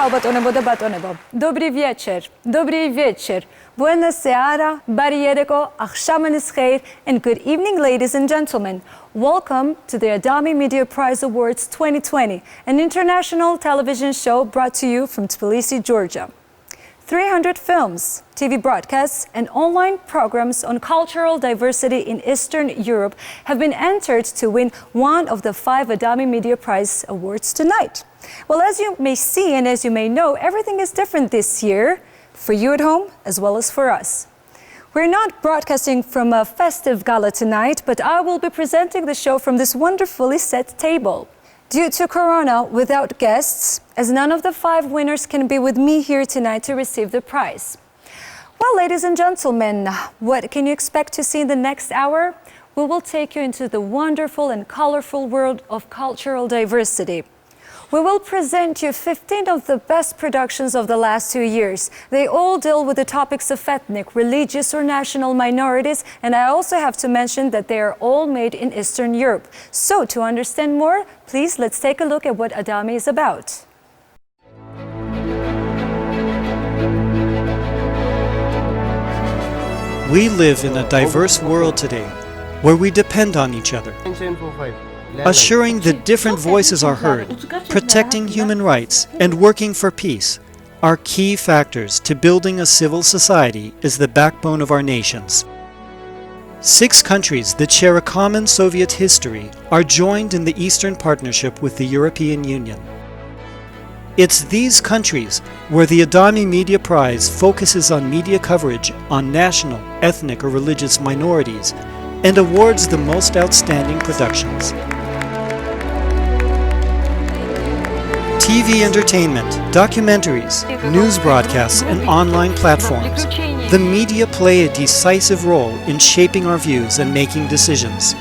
Ciao batonebo da batonebo. Dobry wieczór. Dobry wieczór. Buena seara, bariereko, achshamanis khair, and good evening, ladies and gentlemen. Welcome to the Adami Media Prize Awards 2020, an international television show brought to you from Tbilisi, Georgia. 300 films, TV broadcasts, and online programs on cultural diversity in Eastern Europe have been entered to win one of the 5 Adami Media Prize Awards tonight. Well, as you may see and as you may know, everything is different this year, for you at home as well as for us. We're not broadcasting from a festive gala tonight, but I will be presenting the show from this wonderfully set table. Due to Corona, without guests, as none of the 5 winners can be with me here tonight to receive the prize. Well, ladies and gentlemen, what can you expect to see in the next hour? We will take you into the wonderful and colorful world of cultural diversity. We will present you 15 of the best productions of the last 2 years. They all deal with the topics of ethnic, religious, or national minorities, and I also have to mention that they are all made in Eastern Europe. So, to understand more, please let's take a look at what Adami is about. We live in a diverse world today, where we depend on each other. Assuring that different voices are heard, protecting human rights, and working for peace are key factors to building a civil society as the backbone of our nations. 6 countries that share a common Soviet history are joined in the Eastern Partnership with the European Union. It's these countries where the Adami Media Prize focuses on media coverage on national, ethnic, or religious minorities and awards the most outstanding productions. TV entertainment, documentaries, news broadcasts, and online platforms. The media play a decisive role in shaping our views and making decisions.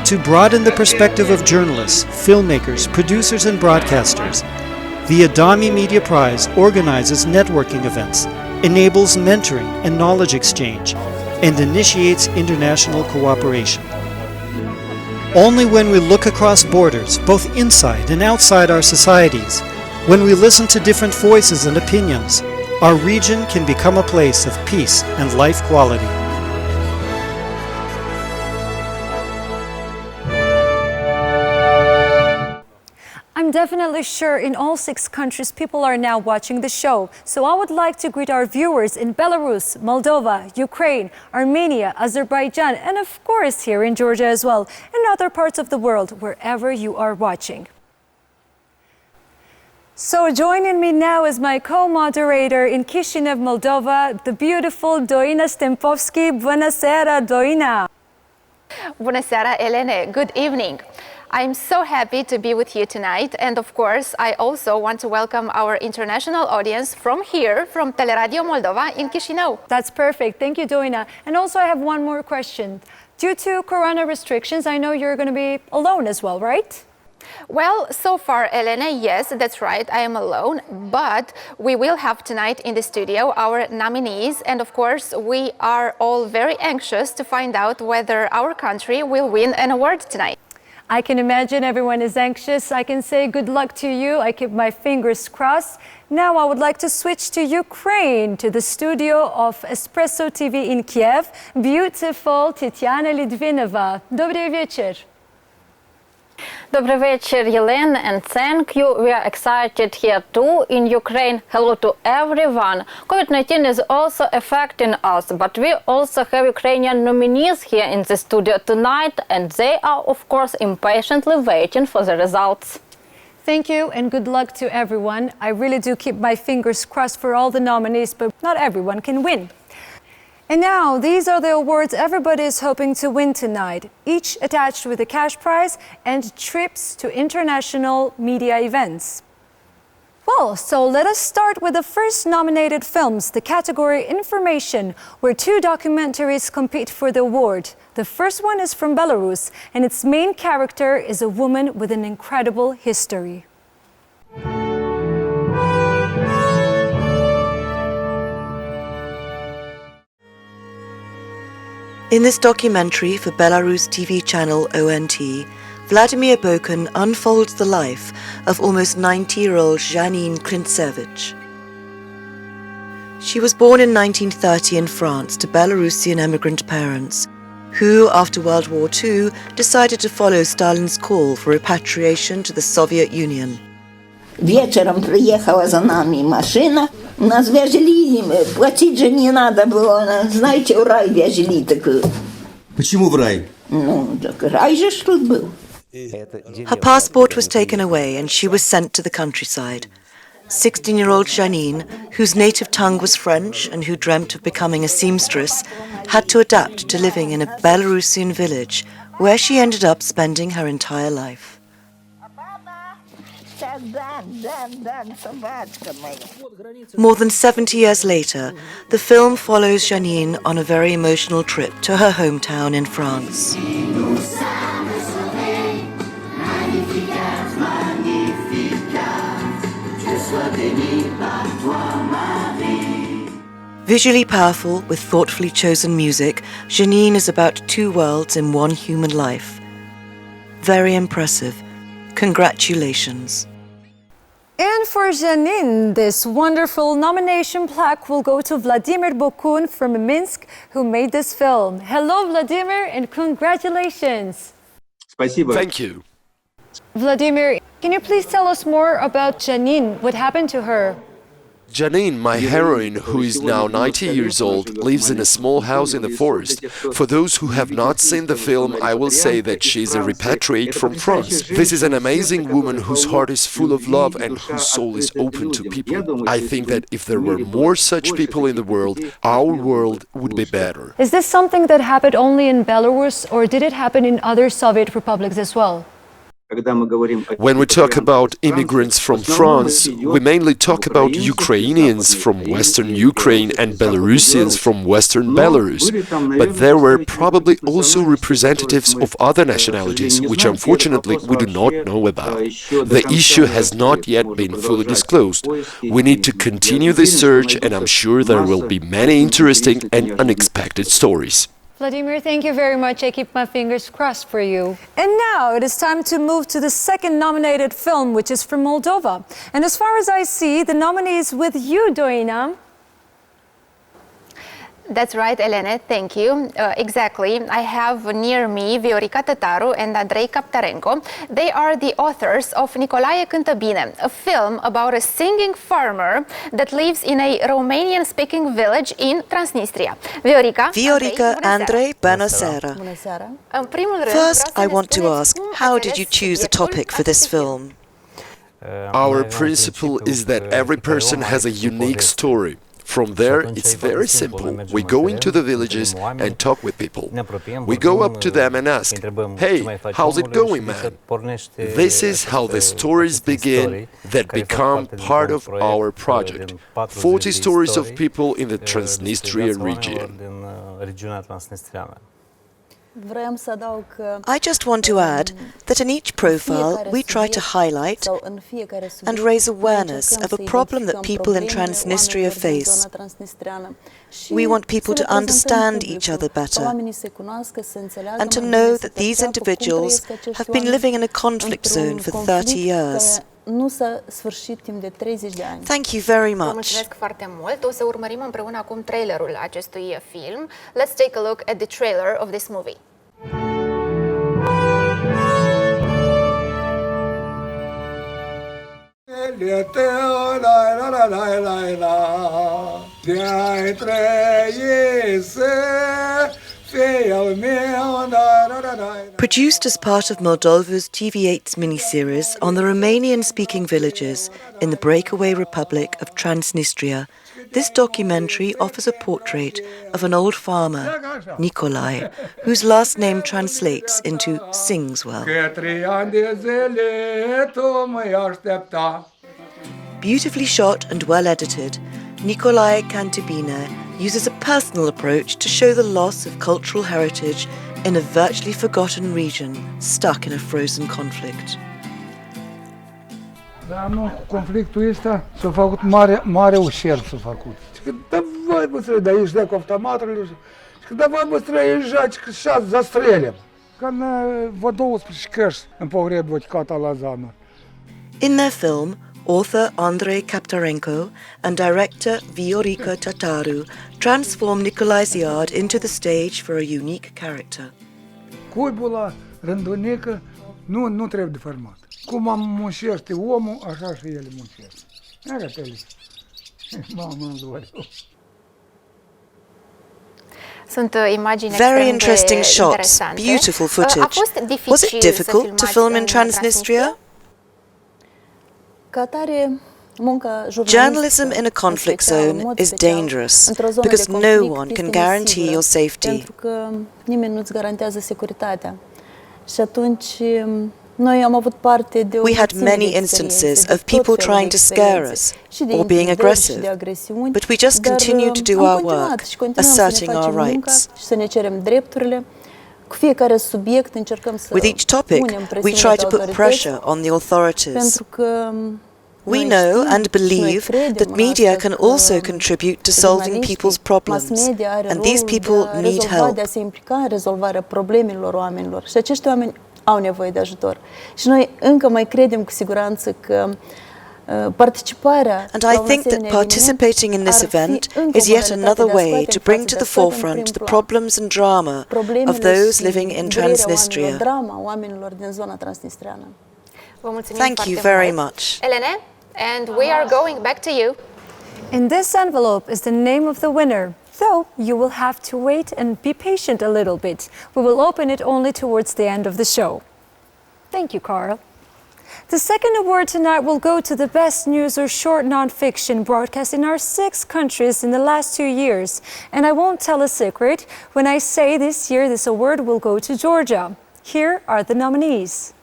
To broaden the perspective of journalists, filmmakers, producers, and broadcasters, the Adami Media Prize organizes networking events, enables mentoring and knowledge exchange, and initiates international cooperation. Only when we look across borders, both inside and outside our societies, when we listen to different voices and opinions, our region can become a place of peace and life quality. I'm definitely sure in all 6 countries people are now watching the show. So I would like to greet our viewers in Belarus, Moldova, Ukraine, Armenia, Azerbaijan, and of course here in Georgia as well, and other parts of the world, wherever you are watching. So joining me now is my co-moderator in Chisinau, Moldova, the beautiful Doina Stempovski. Bună seara, Doina! Bună seara, Elene. Good evening. I'm so happy to be with you tonight, and of course I also want to welcome our international audience from here, from Teleradio Moldova in Chisinau. That's perfect. Thank you, Doina. And also I have one more question. Due to Corona restrictions, I know you're going to be alone as well, right? Well, so far, Elena, yes, that's right, I am alone, but we will have tonight in the studio our nominees, and of course we are all very anxious to find out whether our country will win an award tonight. I can imagine everyone is anxious. I can say good luck to you. I keep my fingers crossed. Now I would like to switch to Ukraine, to the studio of Espresso TV in Kiev. Beautiful Tetiana Litvinova. Dobry wieczór. Добрий вечір, Yelena, and thank you. We are excited here too in Ukraine. Hello to everyone. COVID-19 is also affecting us, but we also have Ukrainian nominees here in the studio tonight, and they are, of course, impatiently waiting for the results. Thank you and good luck to everyone. I really do keep my fingers crossed for all the nominees, but not everyone can win. And now, these are the awards everybody is hoping to win tonight, each attached with a cash prize and trips to international media events. Well, so let us start with the first nominated films, the category Information, where 2 documentaries compete for the award. The first one is from Belarus, and its main character is a woman with an incredible history. In this documentary for Belarus TV channel ONT, Vladimir Bokan unfolds the life of almost 90-year-old Janine Klintsevich. She was born in 1930 in France to Belarusian emigrant parents, who, after World War II, decided to follow Stalin's call for repatriation to the Soviet Union. Вечером приехала за нами машина, нас везли, платить же не надо было, знаете, в рай везли. Почему в рай? Ну, так рай же ж тут был. Her passport was taken away and she was sent to the countryside. 16-year-old Janine, whose native tongue was French and who dreamt of becoming a seamstress, had to adapt to living in a Belarusian village where she ended up spending her entire life. More than 70 years later, the film follows Janine on a very emotional trip to her hometown in France. Visually powerful with thoughtfully chosen music, Janine is about two worlds in one human life. Very impressive. Congratulations. And for Janine, this wonderful nomination plaque will go to Vladimir Bokun from Minsk, who made this film. Hello, Vladimir, and congratulations. Спасибо. Thank you. Vladimir, can you please tell us more about Janine? What happened to her? Janine, my heroine, who is now 90 years old, lives in a small house in the forest. For those who have not seen the film, I will say that she is a repatriate from France. This is an amazing woman whose heart is full of love and whose soul is open to people. I think that if there were more such people in the world, our world would be better. Is this something that happened only in Belarus, or did it happen in other Soviet republics as well? When we talk about immigrants from France, we mainly talk about Ukrainians from Western Ukraine and Belarusians from Western Belarus. But there were probably also representatives of other nationalities, which unfortunately we do not know about. The issue has not yet been fully disclosed. We need to continue this search, and I'm sure there will be many interesting and unexpected stories. Vladimir, thank you very much. I keep my fingers crossed for you. And now it is time to move to the second nominated film, which is from Moldova. And as far as I see, the nominee is with you, Doina. That's right, Elena, thank you. Exactly. I have near me Viorica Tătaru and Andrei Captarenko. They are the authors of Nicolae Cântă Bine, a film about a singing farmer that lives in a Romanian-speaking village in Transnistria. Viorica, Andrei, bună seara. First, I want to ask, how did you choose the topic for this film? Our principle is that every person has a unique story. From there, it's very simple. We go into the villages and talk with people. We go up to them and ask, "Hey, how's it going, man?" This is how the stories begin that become part of our project. 40 stories of people in the Transnistria region. I just want to add that in each profile we try to highlight and raise awareness of a problem that people in Transnistria face. We want people to understand each other better and to know that these individuals have been living in a conflict zone for 30 years. Thank you very much. Mulțumesc foarte mult. O să urmărim împreună acum trailerul acestui film. Let's take a look at the trailer of this movie. Produced as part of Moldova's TV8's miniseries on the Romanian-speaking villages in the breakaway republic of Transnistria, this documentary offers a portrait of an old farmer, Nicolae, whose last name translates into sings well. Beautifully shot and well edited, Nicolae Cântă Bine uses a personal approach to show the loss of cultural heritage in a virtually forgotten region stuck in a frozen conflict. Da, nu, conflictul ăsta s-a făcut mare ущерб s-a făcut. Și că давай быстрее, да езжай к автомату, și că давай быстрее езжать, că сейчас застрелим. In their film, author Andrei Kaptarenko and director Viorica Tataru transform Nicolae's yard into the stage for a unique character. Cui была rândunică, nu trebuie deformat. Cum muncește omul, așa și el muncește. Arată-le. Mama lor. Sunt imagini Very interesting shots, beautiful footage. Was it difficult to film in Transnistria? Journalism in a conflict zone is dangerous because no one can guarantee your safety. We had many instances of people trying to scare us or being aggressive, but we just continue to do our work, asserting our rights. With each topic, we try to put pressure on the authorities. We know and believe that media can also contribute to solving people's problems, and these people need help. Au nevoie de ajutor. Și noi încă mai credem cu siguranță că participarea And I think that participating in this event is yet another way to bring to the forefront the problems and drama of those living in Transnistria. Thank you very much. Elene, and we are going back to you. In this envelope is the name of the winner. Though you will have to wait and be patient a little bit. We will open it only towards the end of the show. Thank you, Carl. The second award tonight will go to the best news or short non-fiction broadcast in our 6 countries in the last 2 years. And I won't tell a secret when I say this year this award will go to Georgia. Here are the nominees.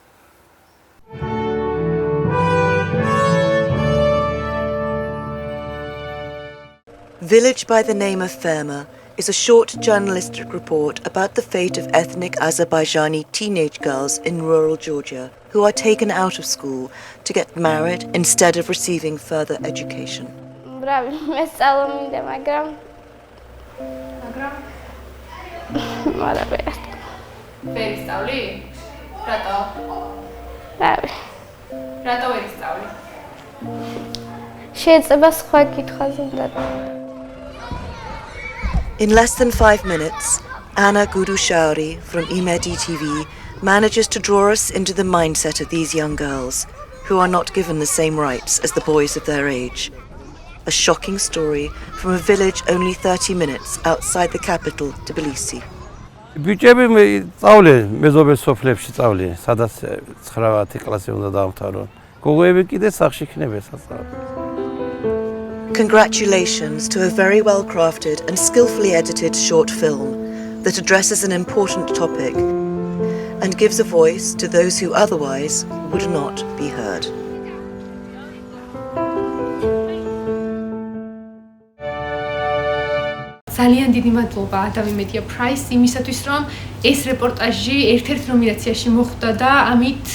Village by the Name of Ferma is a short journalistic report about the fate of ethnic Azerbaijani teenage girls in rural Georgia who are taken out of school to get married instead of receiving further education. In less than 5 minutes, Anna Gudushauri from Imedi TV manages to draw us into the mindset of these young girls, who are not given the same rights as the boys of their age. A shocking story from a village only 30 minutes outside the capital, Tbilisi. ბიჭები სწავლენ მეზობელ სოფლებში სწავლენ, სადაც 9 კლასი უნდა დაამთავრონ. გოგოები კიდე სახლში იქნება სასწავლებლად. Congratulations to a very well-crafted and skillfully edited short film that addresses an important topic and gives a voice to those who otherwise would not be heard. ძალიან დიდი მადლობა Adami Media Prize იმისათვის რომ ეს რეპორტაჟი ერთ-ერთ ნომინაციაში მოხვდა და ამით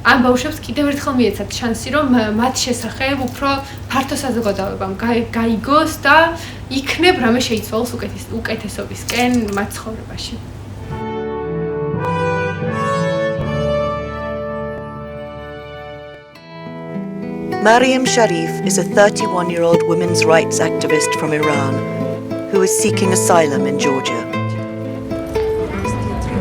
ამ ბავშვებს კიდევ ერთხელ მიეცათ შანსი რომ მათ შესახებ უფრო ფართო საზოგადოებამ გაიგოს და იქნებ რამე შეიცვალოს უკეთესობისკენ მათ ცხოვრებაში. Maryam Sharif is a 31-year-old women's rights activist from Iran who is seeking asylum in Georgia.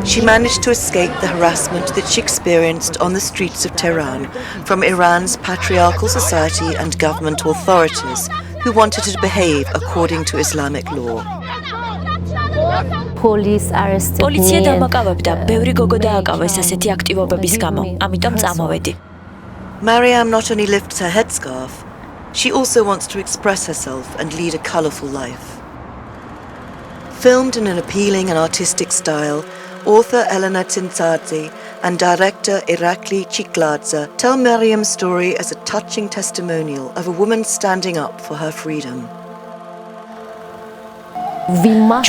She managed to escape the harassment that she experienced on the streets of Tehran from Iran's patriarchal society and government authorities who wanted her to behave according to Islamic law. პოლიცია დამაკავებდა, ბევრი გოგო დააკავეს ასეთი აქტივობების გამო, ამიტომ წამოვედი. Maryam not only lifts her headscarf, she also wants to express herself and lead a colourful life. Filmed in an appealing and artistic style, author Elena Tintsadze and director Irakli Chikladze tell Maryam's story as a touching testimonial of a woman standing up for her freedom.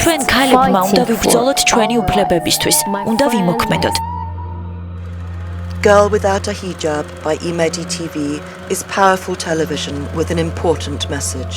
ჩვენ ქალებმა უნდა ვიბრძოლოთ ჩვენი უფლებებისთვის, უნდა ვიმოქმედოთ. Girl Without a Hijab by Imedi TV is powerful television with an important message.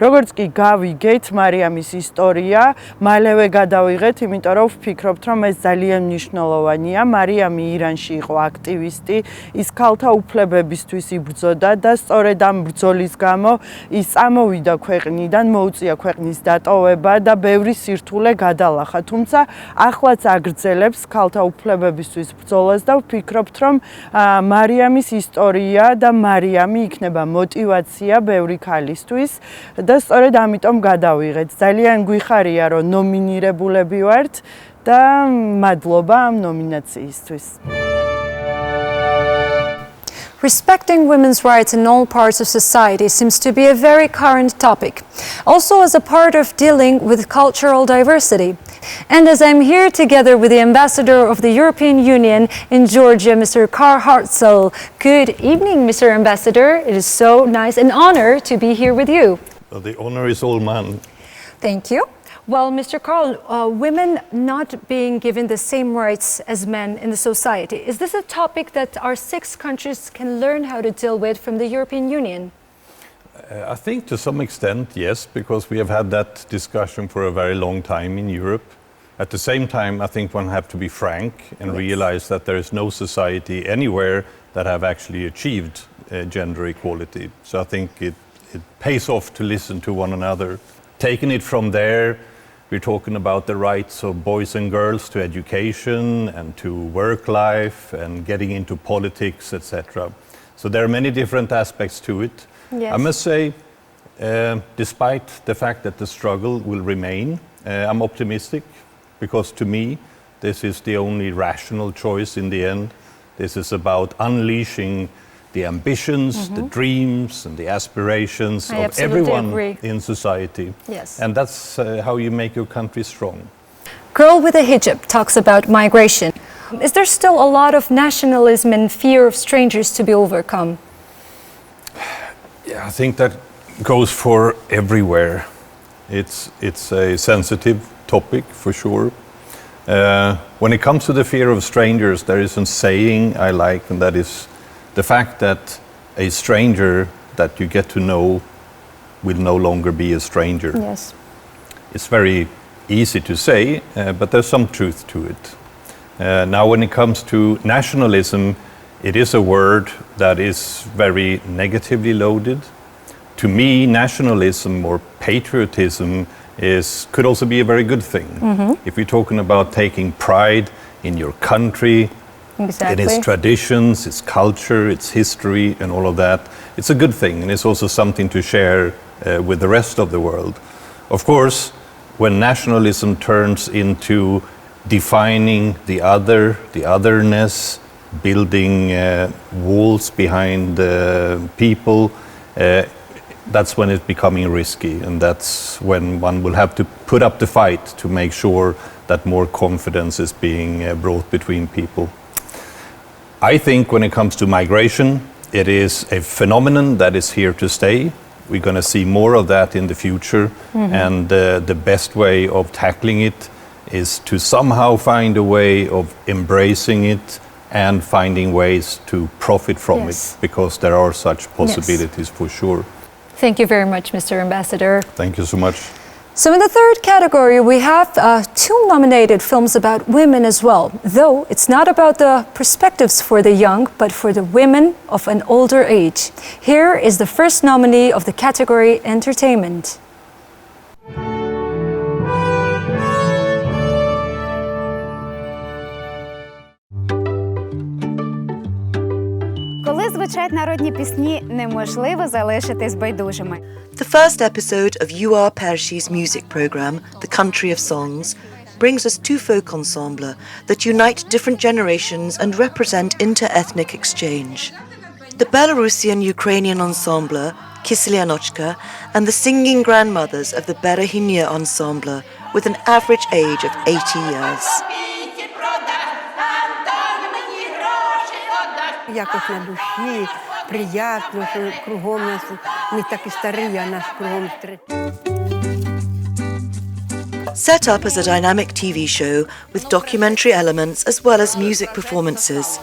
როგორც კი გავიგეთ მარიამის ისტორია, მალევე გადავიღეთ, იმიტომ რომ ვფიქრობთ, რომ ეს ძალიან მნიშვნელოვანია. მარიამი ირანში იყო აქტივისტი, ის ქალთა უფლებებისთვის იბრძოდა და სწორედ ამ ბრძოლის გამო ის წამოვიდა ქვეყნიდან, მოუწია ქვეყნის დატოვება და ბევრი სირთულე გადალახა. თუმცა ახლაც აგრძელებს ქალთა უფლებებისთვის ბრძოლას და ვფიქრობთ, რომ მარიამის ისტორია და მარიამი იქნება მოტივაცია ბევრი ქალისთვის და სწორედ ამიტომ გადავიღეთ. ძალიან გვიხარია, რომ ნომინირებულები ვართ და მადლობა ამ ნომინაციისთვის. Respecting women's rights in all parts of society seems to be a very current topic, also as a part of dealing with cultural diversity. And as I'm here together with the Ambassador of the European Union in Georgia, Mr. Karl Hartzell. Good evening, Mr. Ambassador. It is so nice and honor to be here with you. Well, the honor is all mine. Thank you. Well, Mr. Karl, women not being given the same rights as men in the society, is this a topic that our 6 countries can learn how to deal with from the European Union? I think to some extent, yes, because we have had that discussion for a very long time in Europe. At the same time, I think one have to be frank and realize that there is no society anywhere that have actually achieved gender equality. So I think it pays off to listen to one another. Taking it from there, we're talking about the rights of boys and girls to education and to work life and getting into politics, etc. So there are many different aspects to it. Yes. I must say, despite the fact that the struggle will remain, I'm optimistic because to me, this is the only rational choice in the end. This is about unleashing the ambitions, the dreams and the aspirations of everyone in society. Yes. And that's how you make your country strong. Girl with a hijab talks about migration. Is there still a lot of nationalism and fear of strangers to be overcome? Yeah, I think that goes for everywhere. It's a sensitive topic for sure. When it comes to the fear of strangers, there is a saying I like, and that is the fact that a stranger that you get to know will no longer be a stranger. Yes. It's very easy to say, but there's some truth to it. Now, when it comes to nationalism, it is a word that is very negatively loaded. To me, nationalism or patriotism could also be a very good thing. If you're talking about taking pride in your country, Exactly. in its traditions, its culture, its history, and all of that, it's a good thing, and it's also something to share with the rest of the world. Of course, when nationalism turns into defining the other, the otherness, building walls behind people, that's when it's becoming risky, and that's when one will have to put up the fight to make sure that more confidence is being brought between people. I think when it comes to migration, it is a phenomenon that is here to stay. We're going to see more of that in the future, and the best way of tackling it is to somehow find a way of embracing it and finding ways to profit from it, because there are such possibilities for sure. Thank you very much, Mr. Ambassador. Thank you so much. So in the third category, we have 2 nominated films about women as well, though it's not about the perspectives for the young, but for the women of an older age. Here is the first nominee of the category Entertainment. Коли звучать народні пісні, неможливо залишитись байдужими. The first episode of UR Pershi's music program, The Country of Songs, brings us 2 folk ensembles that unite different generations and represent inter-ethnic exchange. The Belarusian-Ukrainian ensemble, Kiselyanochka, and the singing grandmothers of the Berehinya ensemble, with an average age of 80 years. Якось на душі, приємно, що кругом нас не такі старі, а нас кругом Set up as a dynamic TV show with documentary elements as well as music performances,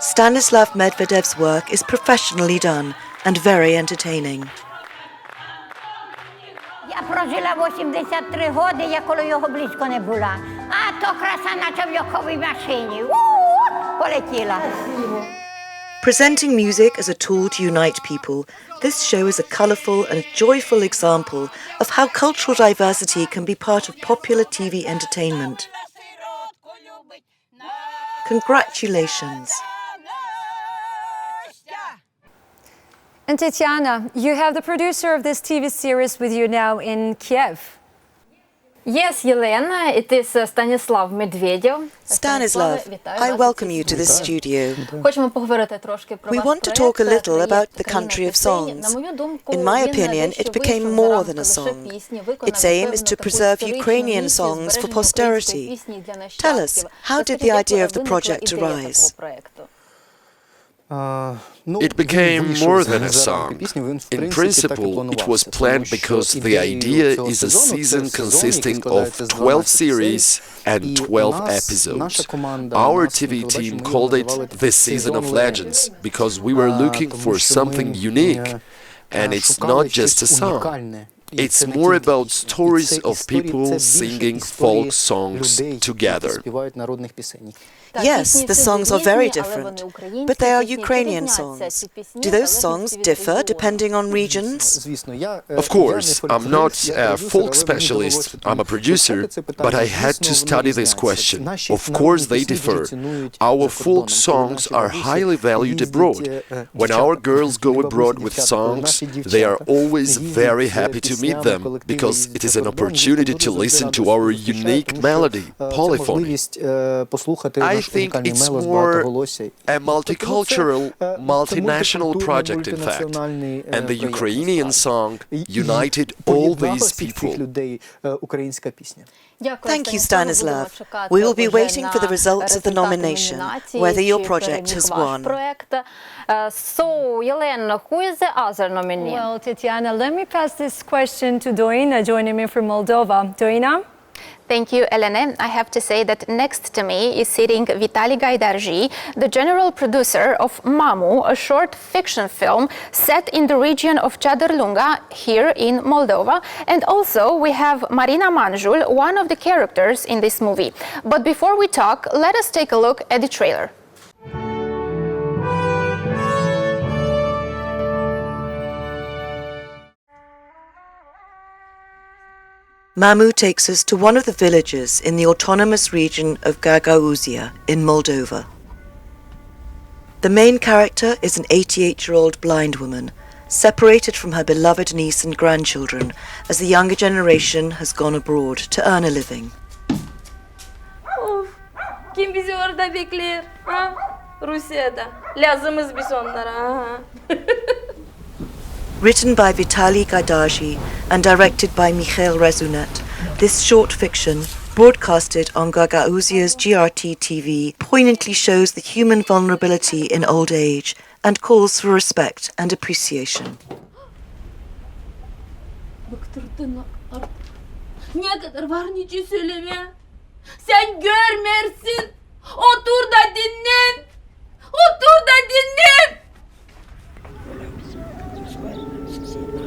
Stanislav Medvedev's work is professionally done and very entertaining. Прожила 83 роки, я коло його близько не була. А то краса наче в легковій машині. Полетіла. Presenting music as a tool to unite people, this show is a colourful and joyful example of how cultural diversity can be part of popular TV entertainment. Congratulations. And Tatiana, you have the producer of this TV series with you now in Kiev. Yes, Yelena, it is Stanislav Medvedev. Stanislav, I welcome you to this studio. We want to talk a little about the country of songs. In my opinion, it became more than a song. Its aim is to preserve Ukrainian songs for posterity. Tell us, how did the idea of the project arise? It became more than a song. In principle, it was planned because the idea is a season consisting of 12 series and 12 episodes. Our TV team called it the Season of Legends because we were looking for something unique, and it's not just a song. It's more about stories of people singing folk songs together. Yes, the songs are very different, but they are Ukrainian songs. Do those songs differ depending on regions? Of course, I'm not a folk specialist, I'm a producer, but I had to study this question. Of course they differ. Our folk songs are highly valued abroad. When our girls go abroad with songs, they are always very happy to meet them, because it is an opportunity to listen to our unique melody, polyphony. I think it's more a multicultural, multinational project, in fact. And the Ukrainian song united all these people. Thank you, Stanislav. We will be waiting for the results of the nomination, whether your project has won. So, Yelena, who is the other nominee? Well, Tatiana, let me pass this question to Doina, joining me from Moldova. Doina? Thank you, Elena. I have to say that next to me is sitting Vitaly Gaidarji, the general producer of Mamu, a short fiction film set in the region of Chadar-Lunga here in Moldova. And also we have Marina Manjul, one of the characters in this movie. But before we talk, let us take a look at the trailer. Mamu takes us to one of the villages in the autonomous region of Gagauzia in Moldova. The main character is an 88-year-old blind woman, separated from her beloved niece and grandchildren as the younger generation has gone abroad to earn a living. Kim bizi orada bekler? Ha? Rusya'da. Lazımız biz onlara. Ha? Written by Vitaly Gaidarji and directed by Mikhail Razunet, this short fiction, broadcasted on Gagauzia's GRT TV, poignantly shows the human vulnerability in old age and calls for respect and appreciation. Ne kadar var nice söyleme. Sen görmersin. Otur da dinlen. Otur da dinlen.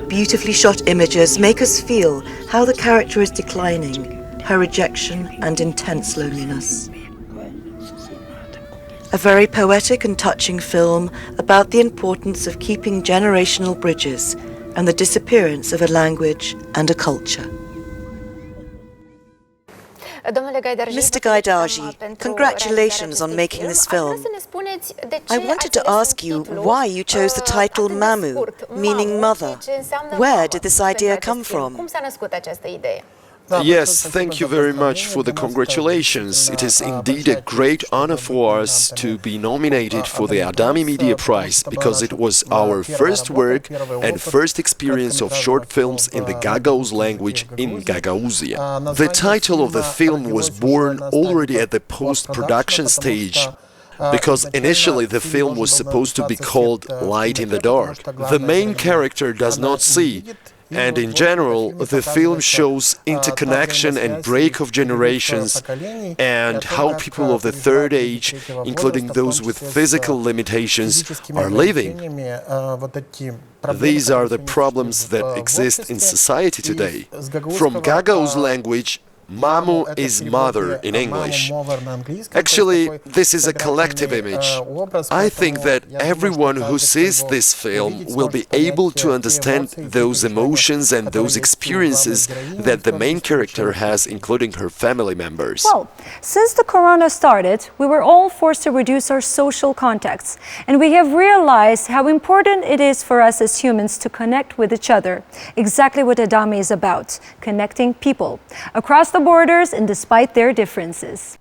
Beautifully shot images make us feel how the character is declining, her rejection and intense loneliness. A very poetic and touching film about the importance of keeping generational bridges and the disappearance of a language and a culture. Mr. Gaidarji, congratulations on making this film. I wanted to ask you why you chose the title Mamu, meaning mother. Where did this idea come from? Yes, thank you very much for the congratulations. It is indeed a great honor for us to be nominated for the Adami Media Prize, because it was our first work and first experience of short films in the Gagauz language in Gagauzia. The title of the film was born already at the post-production stage, because initially the film was supposed to be called Light in the Dark. The main character does not see, And in general, the film shows interconnection and break of generations and how people of the third age, including those with physical limitations, are living. These are the problems that exist in society today. From Gagauz language, Mamu is mother in English. Actually, this is a collective image. I think that everyone who sees this film will be able to understand those emotions and those experiences that the main character has, including her family members. Well, since the corona started, we were all forced to reduce our social contacts, and we have realized how important it is for us as humans to connect with each other. Exactly what Adami is about, connecting people across the borders and despite their differences.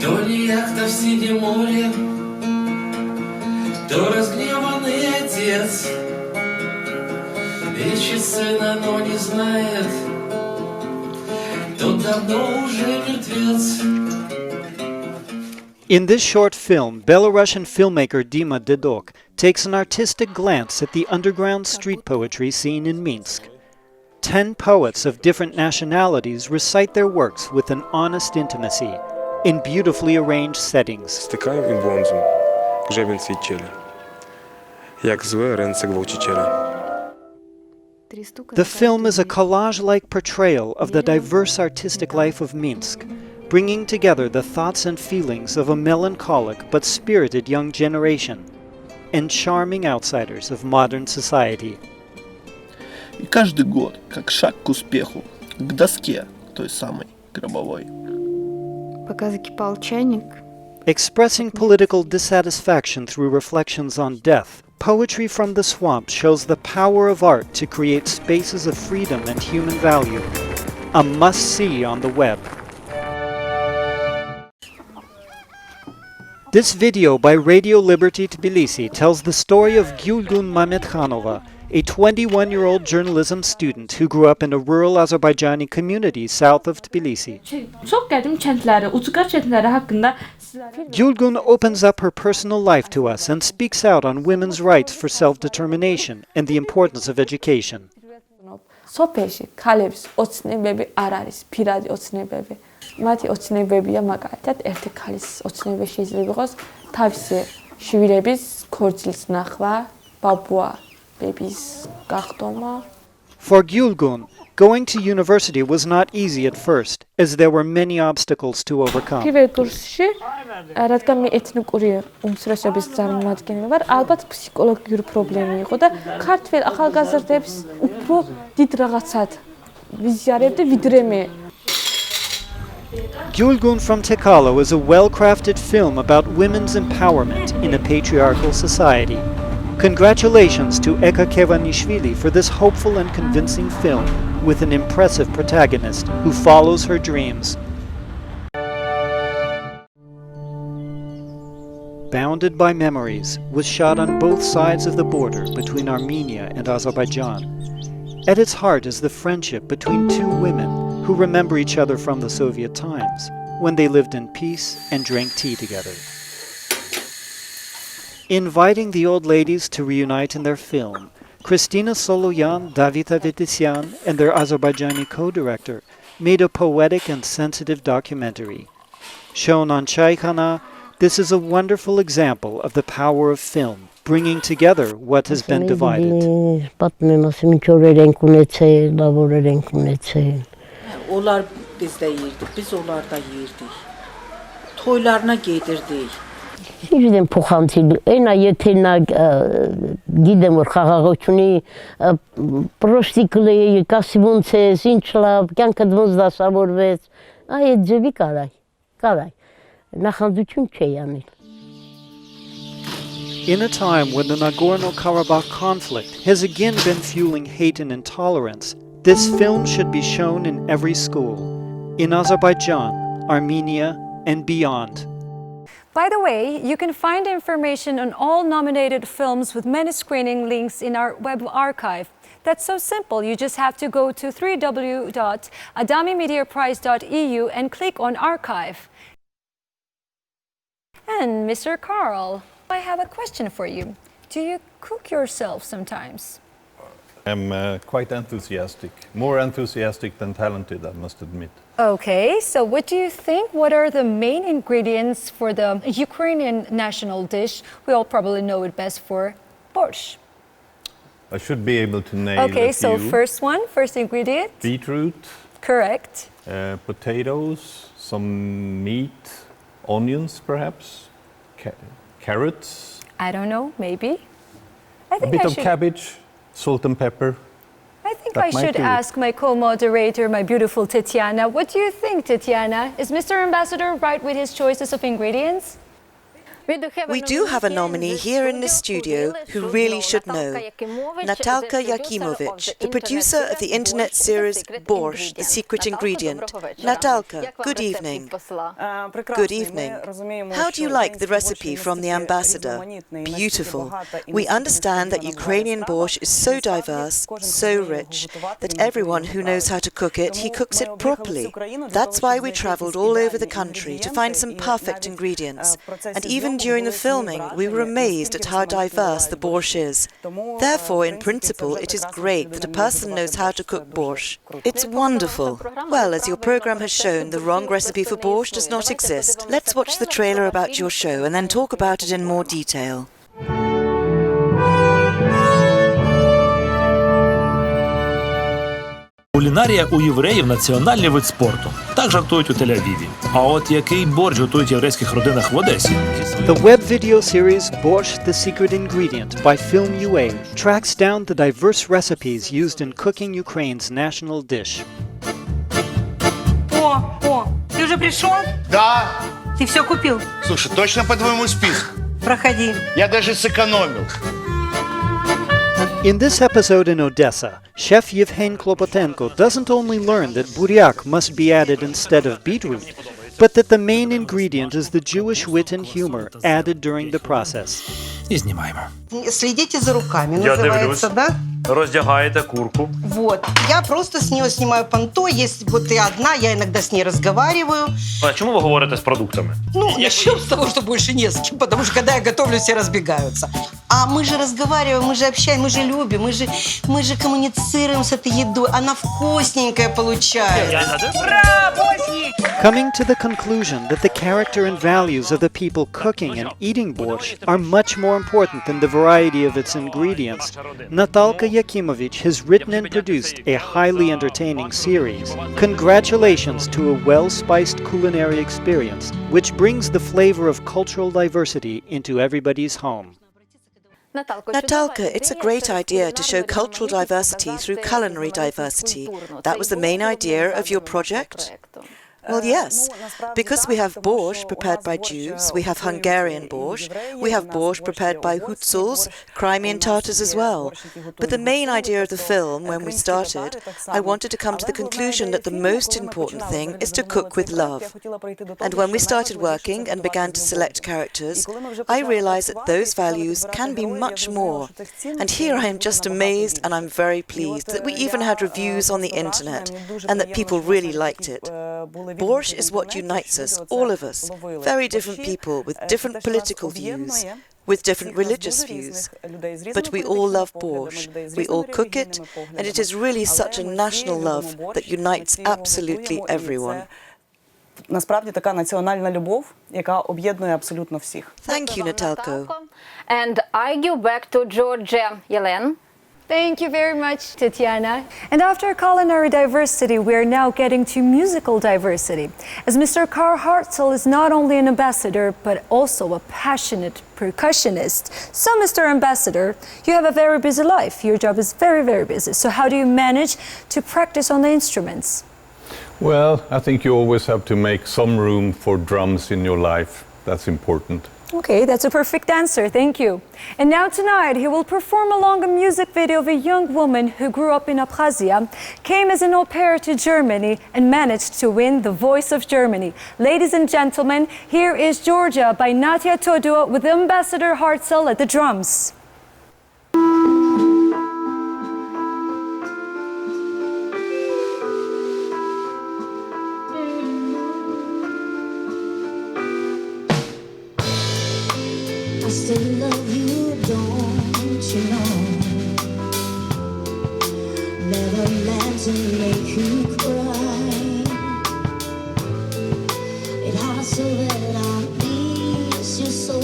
То ли яхта в синем море, то разгневанный отец ищет сына, но не знает, тот давно уже мертвец. In this short film, Belarusian filmmaker Dima Dedok takes an artistic glance at the underground street poetry scene in Minsk. 10 poets of different nationalities recite their works with an honest intimacy, in beautifully arranged settings. Стикаємо і бонзом, гребень свічили, як зве ренце гвовчичера. The film is a collage-like portrayal of the diverse artistic life of Minsk, bringing together the thoughts and feelings of a melancholic but spirited young generation and charming outsiders of modern society. И каждый год, как шаг к успеху, к доске той самой гробовой. Пока закипал чайник. Expressing political dissatisfaction through reflections on death, Poetry from the Swamp shows the power of art to create spaces of freedom and human value. A must-see on the web. This video by Radio Liberty Tbilisi tells the story of Jojo Mamitranova, a 21-year-old journalism student who grew up in a rural Azerbaijani community south of Tbilisi. Gülgün opens up her personal life to us and speaks out on women's rights for self-determination and the importance of education. მათი ოცნებებია მაგალითად ერთი ქალის ოცნება შეიძლება იყოს თავისი შვილების ქორწილის ნახვა, ბაბუა ბების გახდომა. For Gülgün, going to university was not easy at first, as there were many obstacles to overcome. პირველ კურსში, რადგან მე ეთნიკური უმცირესობის წარმომადგენელი ვარ, ალბათ ფსიქოლოგიური პრობლემა იყო და ქართველ ახალგაზრდებს უფრო დიდ რაღაცად ვიზიარებდი ვიდრე მე. Gülgün from Tekalo is a well-crafted film about women's empowerment in a patriarchal society. Congratulations to Eka Kevanishvili for this hopeful and convincing film with an impressive protagonist who follows her dreams. Bounded by Memories was shot on both sides of the border between Armenia and Azerbaijan. At its heart is the friendship between two women who remember each other from the Soviet times, when they lived in peace and drank tea together. Inviting the old ladies to reunite in their film, Kristina Soloyan, Davita Vetisyan, and their Azerbaijani co-director made a poetic and sensitive documentary. Shown on Chaikhana, this is a wonderful example of the power of film, bringing together what has been divided. Onlar bizdə yeyirdik, biz onlarda yeyirdik. Toylarına gedirdik. Իրեն փոխանցիլ այնա եթե նա գիտեմ որ խաղաղությունի պրոստիկլը կասի ոնց է ինչ լավ կյանքդ ոնց դասավորվեց այդ ձևի կարայ նախանձություն չի անել. In a time when the Nagorno-Karabakh conflict has again been fueling hate and intolerance, this film should be shown in every school, in Azerbaijan, Armenia, and beyond. By the way, you can find information on all nominated films with many screening links in our web archive. That's so simple. You just have to go to www.ADAMIMediaPrize.eu and click on Archive. And Mr. Carl. I have a question for you. Do you cook yourself sometimes? I'm quite enthusiastic, more enthusiastic than talented, I must admit. Okay, so what do you think? What are the main ingredients for the Ukrainian national dish? We all probably know it best for borscht. I should be able to nail Okay, a so few. first ingredient? Beetroot. Correct. Potatoes, some meat, onions perhaps, carrots. I don't know, maybe. A bit of cabbage, salt and pepper. I think I should ask my co-moderator, my beautiful Tatiana. What do you think, Tatiana? Is Mr. Ambassador right with his choices of ingredients? We do have a nominee here in the studio who really should know. Natalka Yakimovich, the producer of the internet series Borscht, The Secret Ingredient. Natalka, good evening. Good evening. How do you like the recipe from the ambassador? Beautiful. We understand that Ukrainian borscht is so diverse, so rich, that everyone who knows how to cook it, he cooks it properly. That's why we traveled all over the country to find some perfect ingredients. And even during the filming, we were amazed at how diverse the borscht is. Therefore, in principle, it is great that a person knows how to cook borscht. It's wonderful. Well, as your program has shown, the wrong recipe for borscht does not exist. Let's watch the trailer about your show and then talk about it in more detail. Кулінарія у євреїв – національний вид спорту. Так жартують у Тель-Авіві. А от який борщ готують в єврейських родинах в Одесі? The web video series Borscht, The Secret Ingredient by Film.ua tracks down the diverse recipes used in cooking Ukraine's national dish. О, ты уже пришел? Да. Ты все купил? Слушай, точно по твоему списку? Проходи. Я даже сэкономил. In this episode in Odessa, Chef Yevhen Klopotenko doesn't only learn that buryak must be added instead of beetroot, but that the main ingredient is the Jewish wit and humor added during the process. І знімаємо. Следите за руками, Я называется, дивлюсь. да? Роздягаєте курку. Вот. Я просто с нее снимаю панто. Если вот ты одна, я иногда с ней разговариваю. А чому ви говорите з продуктами? Ну, начнем с того, что больше не с кем, потому что когда я готовлю, все разбегаются. А мы же разговариваем, мы же общаемся, мы же любим, мы же коммуницируем с этой едой. Она вкусненькая получается. Ура, борщик! Coming to the conclusion that the character and values of the people cooking and eating borscht are much more important than the variety of its ingredients, Natalka Yakimovich has written and produced a highly entertaining series. Congratulations to a well-spiced culinary experience, which brings the flavor of cultural diversity into everybody's home. Natalka, it's a great idea to show cultural diversity through culinary diversity. That was the main idea of your project? Well, yes, because we have borscht prepared by Jews, we have Hungarian borscht, we have borscht prepared by Hutsuls, Crimean Tatars as well. But the main idea of the film, when we started, I wanted to come to the conclusion that the most important thing is to cook with love. And when we started working and began to select characters, I realized that those values can be much more. And here I am just amazed and I'm very pleased that we even had reviews on the internet and that people really liked it. Borscht is what unites us, all of us, very different people with different political views, with different religious views. But we all love borscht, we all cook it, and it is really such a national love that unites absolutely everyone. Насправді така національна любов, яка об'єднує абсолютно всіх. Thank you, Natalko. And I give back to Georgia. Yelen. Thank you very much, Tatiana. And after culinary diversity, we are now getting to musical diversity. As Mr. Karl Hartzell is not only an ambassador, but also a passionate percussionist. So, Mr. Ambassador, you have a very busy life. Your job is very, very busy. So how do you manage to practice on the instruments? Well, I think you always have to make some room for drums in your life. That's important. Okay, that's a perfect answer, thank you. And now tonight he will perform along a music video of a young woman who grew up in Abkhazia, came as an au pair to Germany and managed to win the Voice of Germany. Ladies and gentlemen, here is Georgia by Natia Todua with Ambassador Hartzell at the drums. still love you, don't you know? Never meant to make you cry. It hurts so that I miss you so.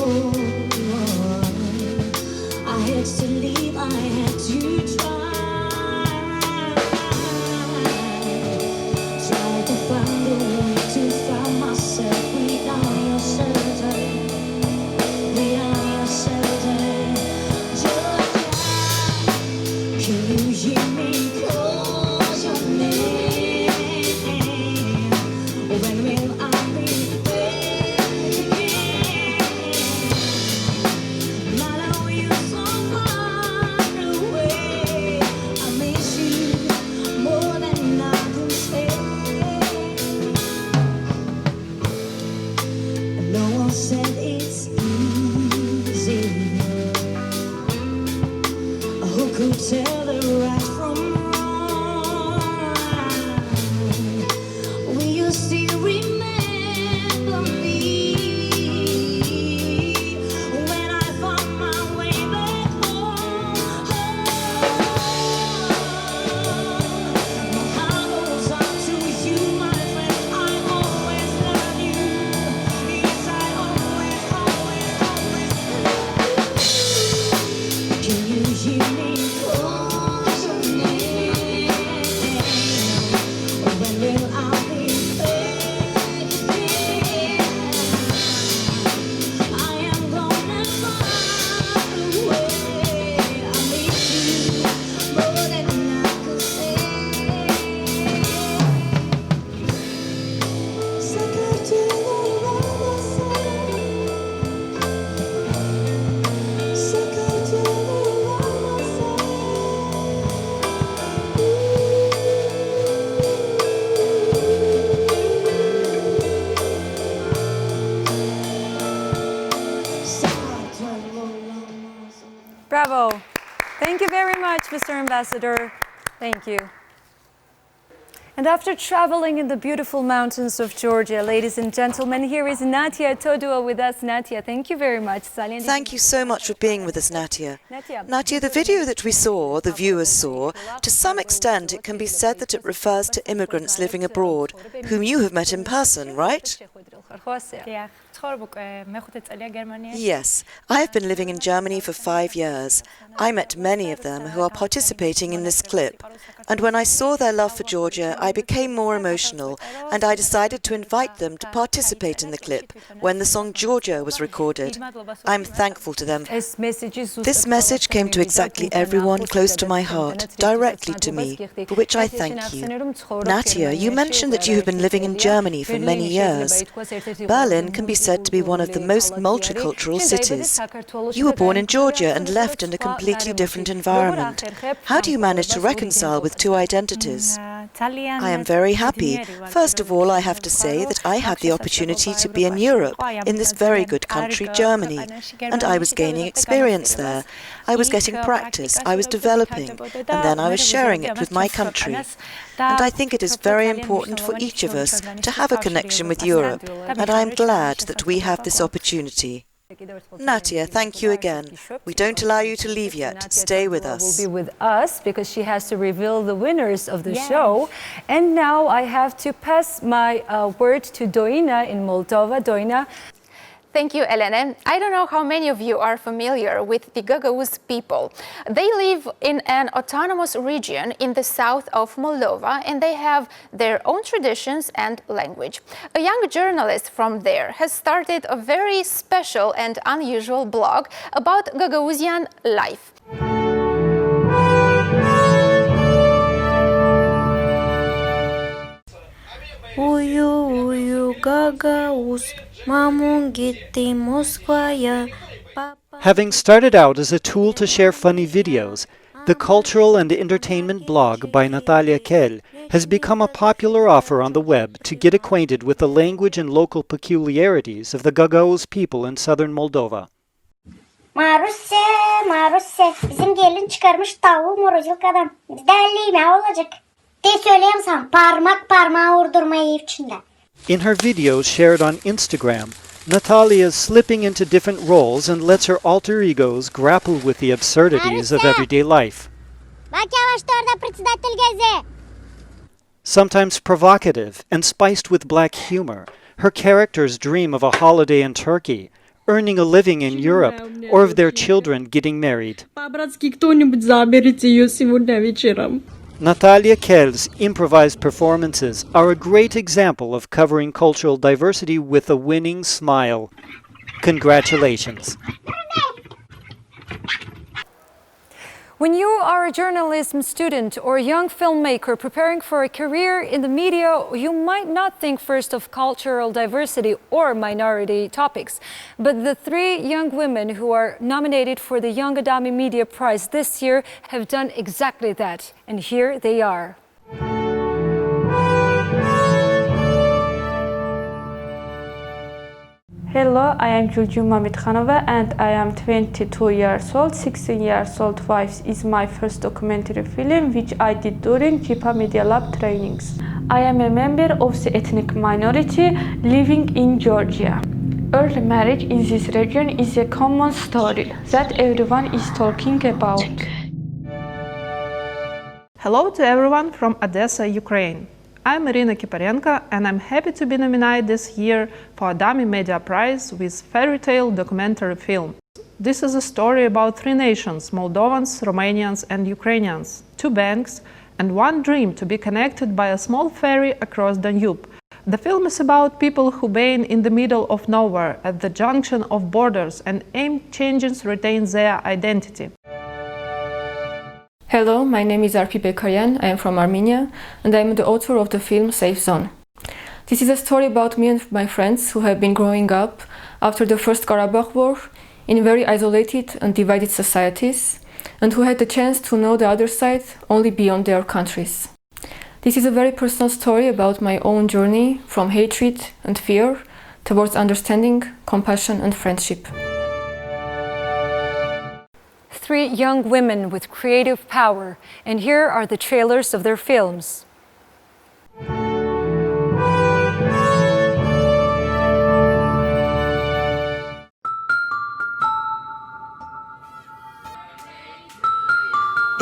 I had to leave, I had to try. Try to find a way to find myself without your shelter. Without your shelter. Georgia, can you hear me call your name? When will I be waiting? I know you're so far away. I miss you more than I can say. No one said it's easy. Who could tell the right from wrong? Will you still remember me when I found my way back home? My heart goes out to you, my friend. I always love you. Yes, I always, always, always love you. Can you hear me call your name? When will I be waiting? I am gonna far away. I miss you more than I could say. Bravo. Thank you very much, Mr. Ambassador. Thank you. And after traveling in the beautiful mountains of Georgia, ladies and gentlemen, here is Natia Todua with us. Natia, thank you very much. Thank you so much for being with us, Natia. Natia, the video that we saw, the viewers saw, to some extent it can be said that it refers to immigrants living abroad, whom you have met in person, right? Yes, I have been living in Germany for 5 years. I met many of them who are participating in this clip. And when I saw their love for Georgia, I became more emotional, and I decided to invite them to participate in the clip when the song Georgia was recorded. I'm thankful to them. This message came to exactly everyone close to my heart, directly to me, for which I thank you. Natia, you mentioned that you have been living in Germany for many years. Berlin can be said to be one of the most multicultural cities. You were born in Georgia and left in a completely different environment. How do you manage to reconcile with two identities? I am very happy. First of all, I have to say that I had the opportunity to be in Europe, in this very good country, Germany, and I was gaining experience there. I was getting practice, I was developing, and then I was sharing it with my country. And I think it is very important for each of us to have a connection with Europe, and I am glad that we have this opportunity. Natia, thank you again. We don't allow you to leave yet. Stay with us. Will be with us because she has to reveal the winners of the show. And now I have to pass my word to Doina in Moldova. Doina. Thank you, Elena. I don't know how many of you are familiar with the Gagauz people. They live in an autonomous region in the south of Moldova, and they have their own traditions and language. A young journalist from there has started a very special and unusual blog about Gagauzian life. Uyu Gagauz, mamun gitti Moskvaya. Having started out as a tool to share funny videos, the cultural and entertainment blog by Natalia Kel has become a popular offer on the web to get acquainted with the language and local peculiarities of the Gagauz people in southern Moldova. Marusya, bizim gelin çıkarmış tavuğu moruzluk adam. Bizden ne olacak? De söyleyeyim sana, parmak parmağı vurdurmayı içinde. In her videos shared on Instagram, Natalia is slipping into different roles and lets her alter egos grapple with the absurdities of everyday life. Sometimes provocative and spiced with black humor, her characters dream of a holiday in Turkey, earning a living in Europe, or of their children getting married. Natalia Kell's improvised performances are a great example of covering cultural diversity with a winning smile. Congratulations. When you are a journalism student or a young filmmaker preparing for a career in the media, you might not think first of cultural diversity or minority topics. But the three young women who are nominated for the Young Adami Media Prize this year have done exactly that. And here they are. Hello, I am Jojo Mamitranova and I am 22 years old. 16 years old Wives is my first documentary film which I did during JIPA Media Lab trainings. I am a member of the ethnic minority living in Georgia. Early marriage in this region is a common story that everyone is talking about. Hello to everyone from Odessa, Ukraine. I'm Irina Kiparenko and I'm happy to be nominated this year for Adami Media Prize with fairy tale documentary film. This is a story about three nations, Moldovans, Romanians and Ukrainians, two banks and one dream to be connected by a small ferry across Danube. The film is about people who being in the middle of nowhere at the junction of borders and aim changes retain their identity. Hello, my name is Arpi Bekaryan, I am from Armenia and I am the author of the film Safe Zone. This is a story about me and my friends who have been growing up after the First Karabakh War in very isolated and divided societies and who had the chance to know the other side only beyond their countries. This is a very personal story about my own journey from hatred and fear towards understanding, compassion and friendship. Three young women with creative power, and here are the trailers of their films.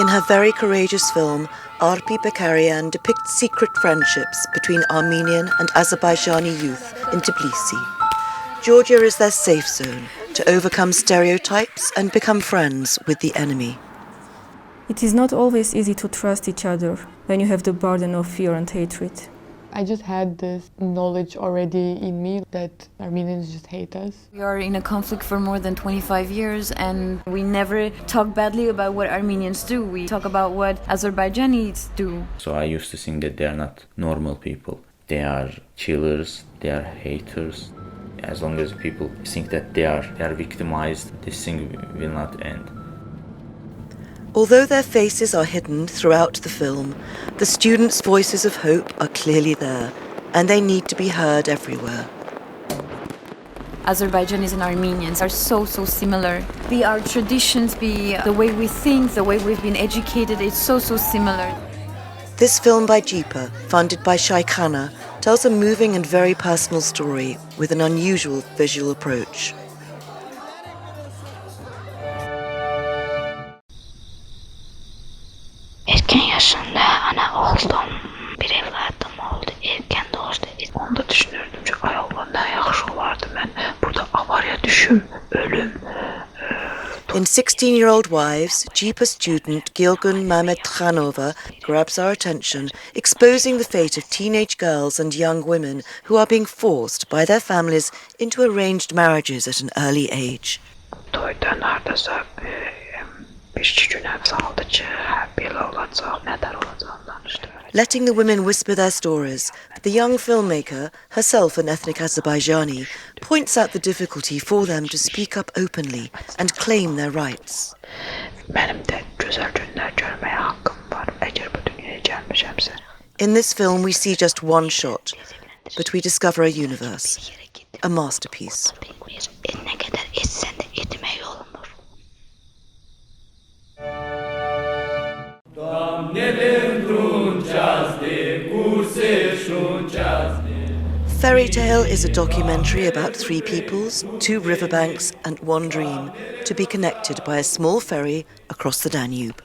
In her very courageous film, Arpi Bekaryan depicts secret friendships between Armenian and Azerbaijani youth in Tbilisi. Georgia is their safe zone to overcome stereotypes and become friends with the enemy. It is not always easy to trust each other when you have the burden of fear and hatred. I just had this knowledge already in me that Armenians just hate us. We are in a conflict for more than 25 years and we never talk badly about what Armenians do. We talk about what Azerbaijanis do. So I used to think that they are not normal people. They are killers, they are haters. As long as people think that they are victimized, this thing will not end. Although their faces are hidden throughout the film, the students' voices of hope are clearly there, and they need to be heard everywhere. Azerbaijanis and Armenians are so similar. Be our traditions, be the way we think, the way we've been educated, it's so similar. This film by JIPA, funded by Shaikhana, tells a moving and very personal story with an unusual visual approach. Erken yaşında ana oldum. Bir evladım oldu. Erken doğuştu. Onu da düşünürdüm ki ay Allah ne yaxşı olardı mən burada avariya düşüm, ölüm. In 16-year-old Wives, JIPA student Jojo Mamitranova grabs our attention, exposing the fate of teenage girls and young women who are being forced by their families into arranged marriages at an early age. Toyda neredeyse bir güne saldı ki belə olacaq, nədər olacağından işte. Letting the women whisper their stories, the young filmmaker, herself an ethnic Azerbaijani, points out the difficulty for them to speak up openly and claim their rights. Mənim də gözəl günlər görməyə haqqım var, əgər bu dünyaya gəlmişəmsə. In this film we see just one shot, but we discover a universe, a masterpiece. Ne kadar etsen de etmeye olunur. Fairy Tale is a documentary about three peoples, two riverbanks and one dream, to be connected by a small ferry across the Danube.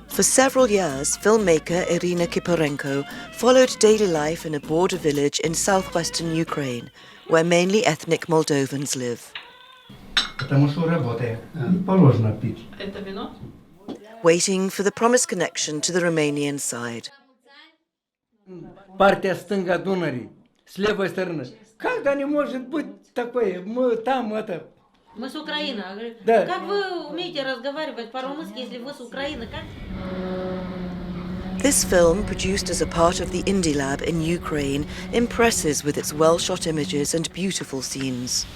For several years, filmmaker Irina Kiparenko followed daily life in a border village in southwestern Ukraine, where mainly ethnic Moldovans live. Waiting for the promised connection to the Romanian side. Partea stângă a Dunării, с левой стороны. Когда не может быть такое? Мы там это. Мы с Украины. Да. Как вы умеете разговаривать по-румынски, если вы с Украины? Как? This film, produced as a part of the Indie Lab in Ukraine, impresses with its well-shot images and beautiful scenes.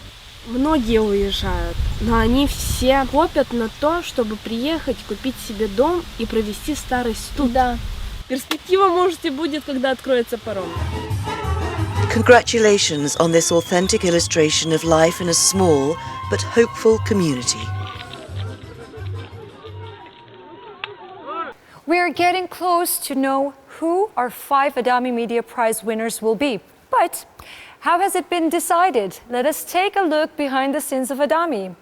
Многие уезжают, но они все копят на то, чтобы приехать, купить себе дом и провести старость тут. Да. Перспектива, может, и будет, когда откроется паром. Congratulations on this authentic illustration of life in a small but hopeful community. We are getting close to know who our 5 Adami Media Prize winners will be. But how has it been decided? Let us take a look behind the scenes of Adami.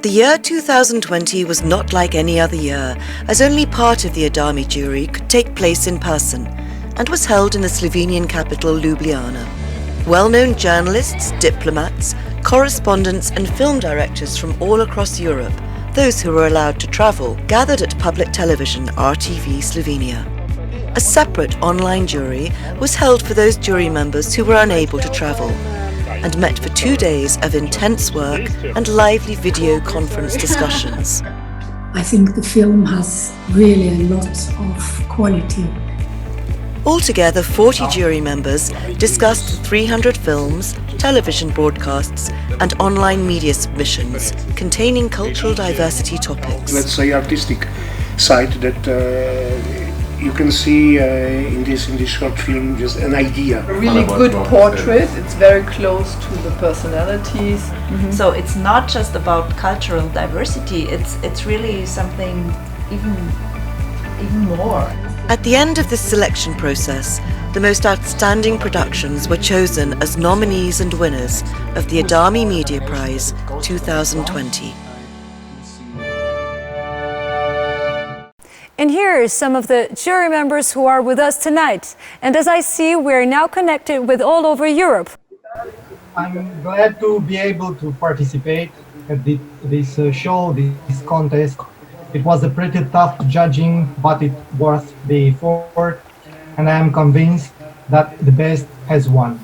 The year 2020 was not like any other year, as only part of the Adami jury could take place in person, and was held in the Slovenian capital Ljubljana. Well-known journalists, diplomats, correspondents and film directors from all across Europe, those who were allowed to travel, gathered at public television RTV Slovenia. A separate online jury was held for those jury members who were unable to travel, and met for 2 days of intense work and lively video conference discussions. I think the film has really a lot of quality. Altogether, 40 jury members discussed 300 films, television broadcasts and online media submissions containing cultural diversity topics. Let's say artistic side that you can see in this short film just an idea. A really good portrait. It's very close to the personalities. So it's not just about cultural diversity. It's really something even more. At the end of this selection process, the most outstanding productions were chosen as nominees and winners of the Adami Media Prize 2020. And here are some of the jury members who are with us tonight. And as I see, we are now connected with all over Europe. I'm glad to be able to participate at this show, this contest. It was a pretty tough judging, but it was the effort, and I am convinced that the best has won.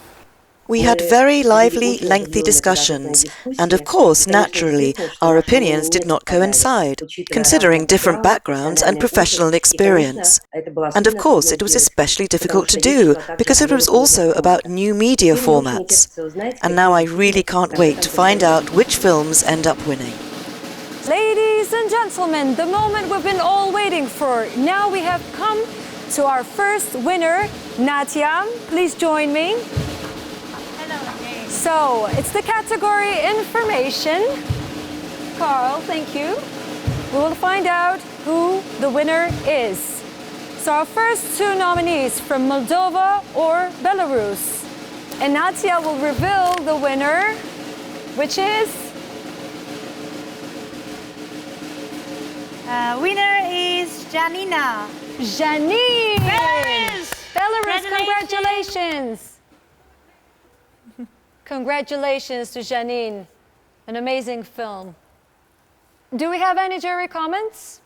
We had very lively, lengthy discussions, and of course, naturally, our opinions did not coincide, considering different backgrounds and professional experience. And of course, it was especially difficult to do, because it was also about new media formats. And now I really can't wait to find out which films end up winning. Ladies and gentlemen, the moment we've been all waiting for. Now we have come to our first winner, Natia. Please join me. So, it's the category information. Carl, thank you. We will find out who the winner is. So our first 2 nominees from Moldova or Belarus. And Natia will reveal the winner, which is... Winner is Janina. Janine! Belarus! Belarus, congratulations! Congratulations to Janine. An amazing film. Do we have any jury comments?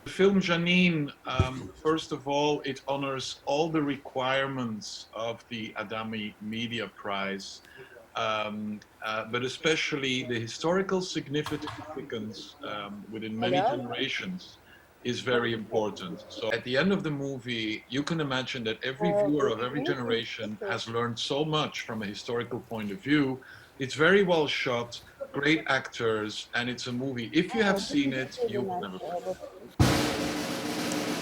The film Janine, first of all, it honors all the requirements of the Adami Media Prize, but especially the historical significance within many generations is very important. So at the end of the movie, you can imagine that every viewer of every generation has learned so much from a historical point of view. It's very well shot, great actors, and it's a movie. If you have seen it, you will never forget.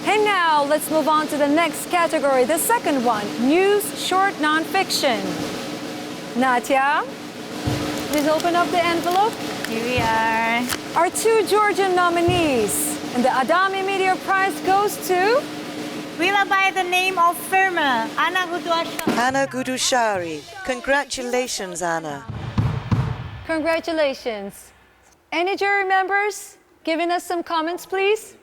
And now let's move on to the next category, the second one, news short nonfiction. Natia, please open up the envelope. Here we are. Our 2 Georgian nominees and the Adami Media Prize goes to... Villa by the name of Firma, Anna Guduashari. Anna Gudushari. Congratulations, Anna. Congratulations. Any jury members giving us some comments, please?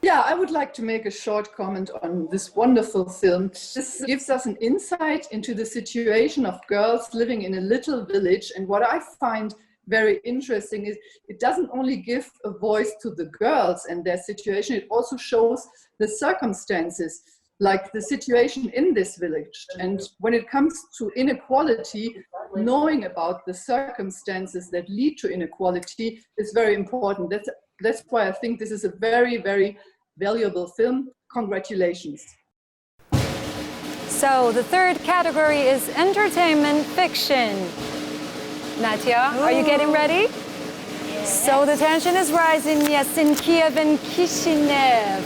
Yeah, I would like to make a short comment on this wonderful film. This gives us an insight into the situation of girls living in a little village. And what I find very interesting is it doesn't only give a voice to the girls and their situation, it also shows the circumstances, like the situation in this village. And when it comes to inequality, knowing about the circumstances that lead to inequality is very important. That's why I think this is a very, very valuable film. Congratulations. So the third category is entertainment fiction. Natia, are you getting ready? Yes. So the tension is rising, yes, in Kiev and Kishinev.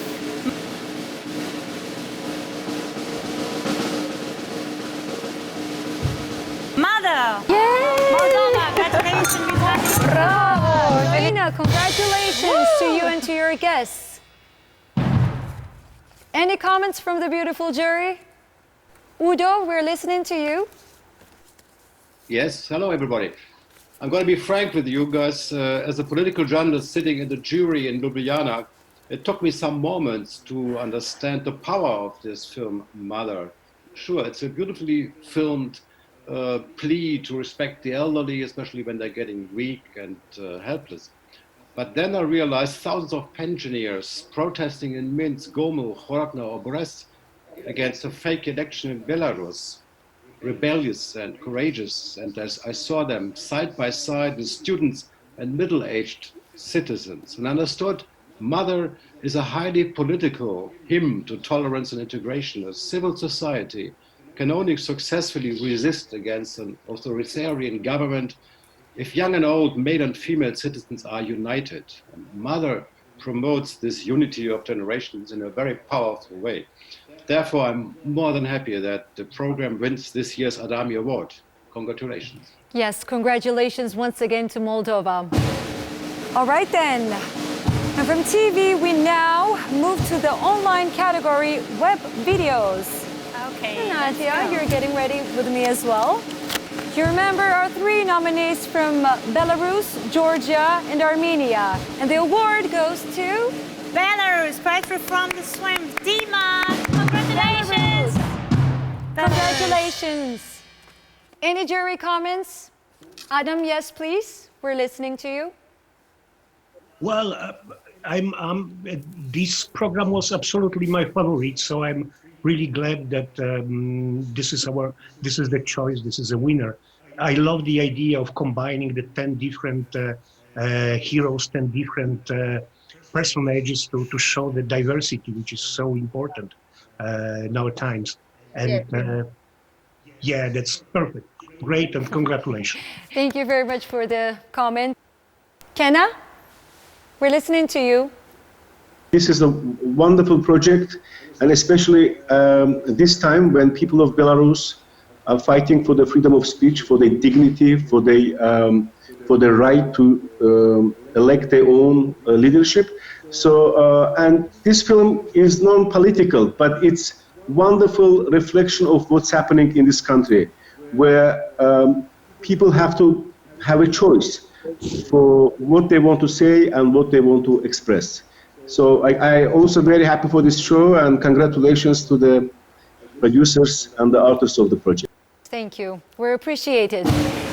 Mother! Yay! Moldova, congratulations! Bravo! Elena, congratulations to you and to your guests. Any comments from the beautiful jury? Udo, we're listening to you. Yes, hello everybody. I'm going to be frank with you guys. As a political journalist sitting in the jury in Ljubljana, it took me some moments to understand the power of this film, Mother. Sure, it's a beautifully filmed plea to respect the elderly, especially when they're getting weak and helpless. But then I realized thousands of pensioners protesting in Minsk, Gomel, Horodno, or Brest against a fake election in Belarus, rebellious and courageous, and as I saw them side by side with students and middle-aged citizens, and understood Mother is a highly political hymn to tolerance and integration. A civil society can only successfully resist against an authoritarian government if young and old, male and female citizens are united. And Mother promotes this unity of generations in a very powerful way. Therefore, I'm more than happy that the program wins this year's Adami Award. Congratulations. Yes, congratulations once again to Moldova. All right then. And from TV, we now move to the online category, web videos. Okay. Nadia, you're getting ready with me as well. You remember our 3 nominees from Belarus, Georgia, and Armenia. And the award goes to... Belarus, prize for From the Swim, Dima. Congratulations. Congratulations. Any jury comments? Adam, yes, please. We're listening to you. Well, this program was absolutely my favorite, so I'm really glad that this is the choice, this is a winner. I love the idea of combining the 10 different heroes, 10 different personages to show the diversity, which is so important nowadays. And yeah, that's perfect. Great, and congratulations. Thank you very much for the comment. Kenna, we're listening to you. This is a wonderful project, and especially this time when people of Belarus are fighting for the freedom of speech, for their dignity, for their right to elect their own leadership. So, and this film is non-political, but it's wonderful reflection of what's happening in this country, where people have to have a choice for what they want to say and what they want to express. So I also very happy for this show, and congratulations to the producers and the artists of the project. Thank you. We appreciate it.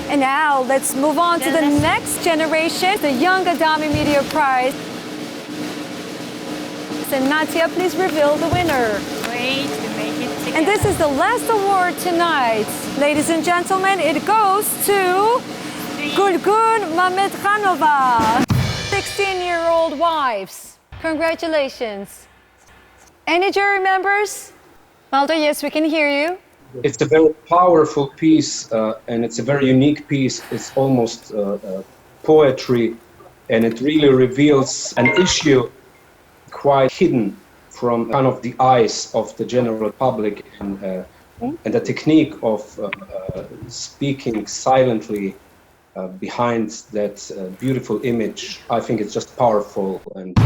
And now let's move on to the next generation, the Young Adami Media Prize. And Natia, please reveal the winner. Wait to make it together. And this is the last award tonight. Ladies and gentlemen, it goes to Jojo Mamitranova, 16-year-old wives. Congratulations. Any jury members? Maldo, yes, we can hear you. It's a very powerful piece, and it's a very unique piece. It's almost poetry, and it really reveals an issue quite hidden from kind of the eyes of the general public, and the technique of speaking silently behind that beautiful image, I think it's just powerful. And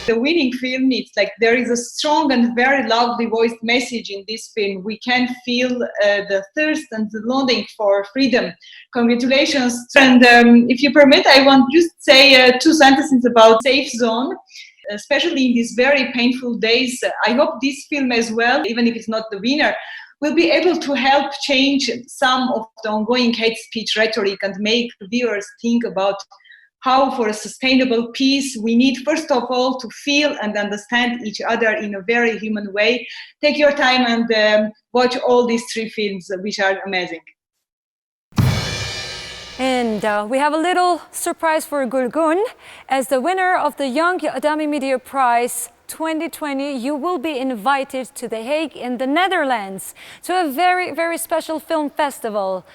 the winning film, it's like there is a strong and very loudly voiced message in this film. We can feel the thirst and the longing for freedom. Congratulations. And if you permit, I want to just say 2 sentences about safe zone. Especially in these very painful days, I hope this film as well, even if it's not the winner, will be able to help change some of the ongoing hate speech rhetoric and make viewers think about how for a sustainable peace we need, first of all, to feel and understand each other in a very human way. Take your time and watch all these 3 films, which are amazing. And we have a little surprise for Gurgun. As the winner of the Young Adami Media Prize 2020, you will be invited to The Hague in the Netherlands to a very, very special film festival.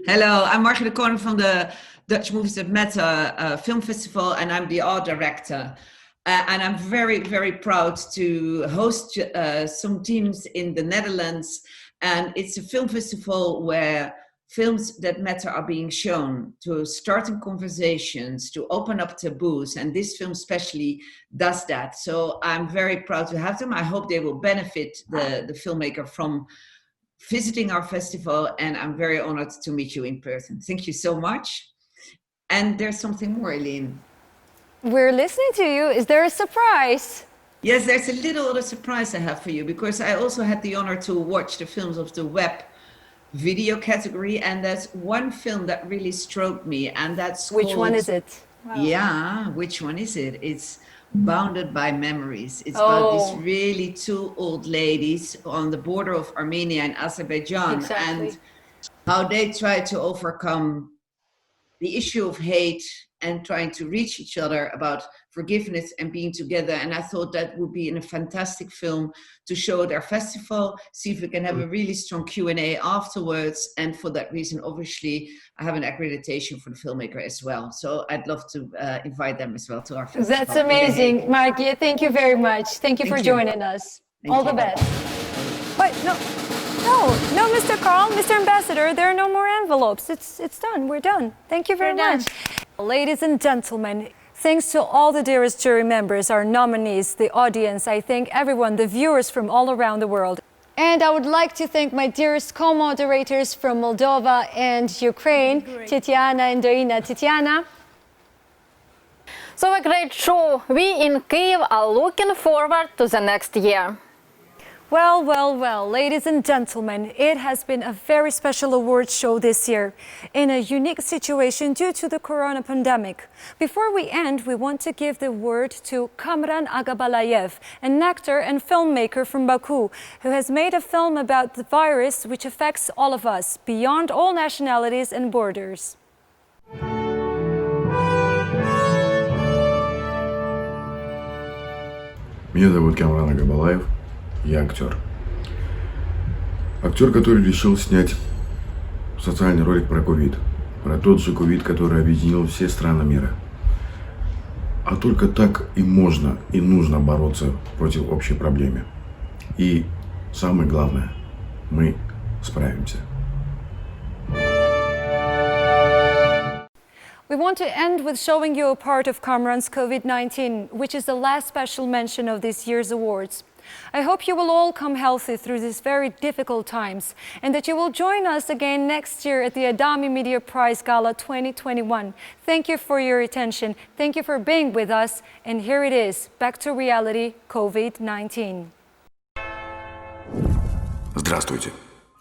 Hello, I'm Margaret Koning from the Dutch Movies That Matter Film Festival, and I'm the art director. And I'm very, very proud to host some teams in the Netherlands. And it's a film festival where films that matter are being shown, to starting conversations, to open up taboos. And this film especially does that. So I'm very proud to have them. I hope they will benefit the filmmaker from visiting our festival, and I'm very honored to meet you in person. Thank you so much. And there's something more, Eileen. We're listening to you. Is there a surprise? Yes, there's a little other surprise I have for you, because I also had the honor to watch the films of the web video category, and there's one film that really stroked me, and that's Which one is it? Wow. Yeah, which one is it? It's Bounded by Memories. It's about these really 2 old ladies on the border of Armenia and Azerbaijan, and how they try to overcome the issue of hate and trying to reach each other about forgiveness and being together. And I thought that would be a fantastic film to show at our festival, see if we can have a really strong Q&A afterwards. And for that reason, obviously, I have an accreditation for the filmmaker as well. So I'd love to invite them as well to our festival. That's amazing, Margie. Thank you very much. Thank you for joining us. All the best. Wait, no, Mr. Carl, Mr. Ambassador, there are no more envelopes. It's done. We're done. Thank you very much. Ladies and gentlemen, thanks to all the dearest jury members, our nominees, the audience, I thank everyone, the viewers from all around the world. And I would like to thank my dearest co-moderators from Moldova and Ukraine, Tatiana and Doina. Tatiana. So a great show. We in Kyiv are looking forward to the next year. Well, ladies and gentlemen, it has been a very special awards show this year in a unique situation due to the corona pandemic. Before we end, we want to give the word to Kamran Agabalayev, an actor and filmmaker from Baku, who has made a film about the virus which affects all of us, beyond all nationalities and borders. Меня зовут Камран Агабалаев. Я актер. Актер, который решил снять социальный ролик про ковид. Про тот же ковид, который объединил все страны мира. А только так и можно, и нужно бороться против общей проблемы. И самое главное, мы справимся. We want to end with showing you a part of Kamran's COVID-19, which is the last special mention of this year's awards. I hope you will all come healthy through these very difficult times, and that you will join us again next year at the Adami Media Prize Gala 2021. Thank you for your attention. Thank you for being with us. And here it is, back to reality, COVID-19. Здравствуйте,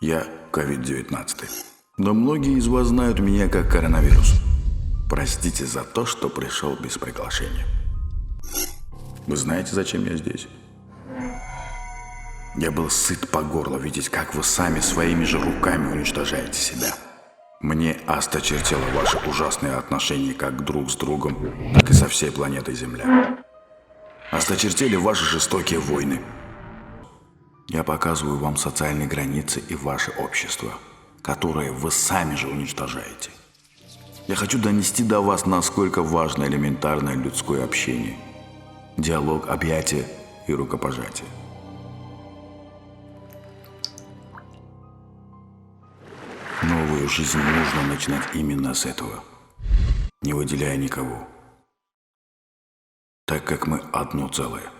я COVID-19. Но многие из вас знают меня как коронавирус. Простите за то, что пришел без приглашения. Вы знаете, зачем я здесь? Я был сыт по горло видеть, как вы сами своими же руками уничтожаете себя. Мне осточертело ваши ужасные отношения как друг с другом, так и со всей планетой Земля. Осточертели ваши жестокие войны. Я показываю вам социальные границы и ваше общество, которые вы сами же уничтожаете. Я хочу донести до вас, насколько важно элементарное людское общение. Диалог, объятия и рукопожатие. Новую жизнь нужно начинать именно с этого, не выделяя никого, так как мы одно целое.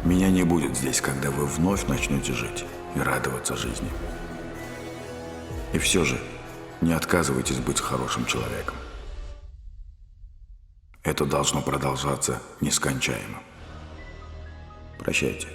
Меня не будет здесь, когда вы вновь начнете жить и радоваться жизни. И все же не отказывайтесь быть хорошим человеком. Это должно продолжаться нескончаемо. Прощайте.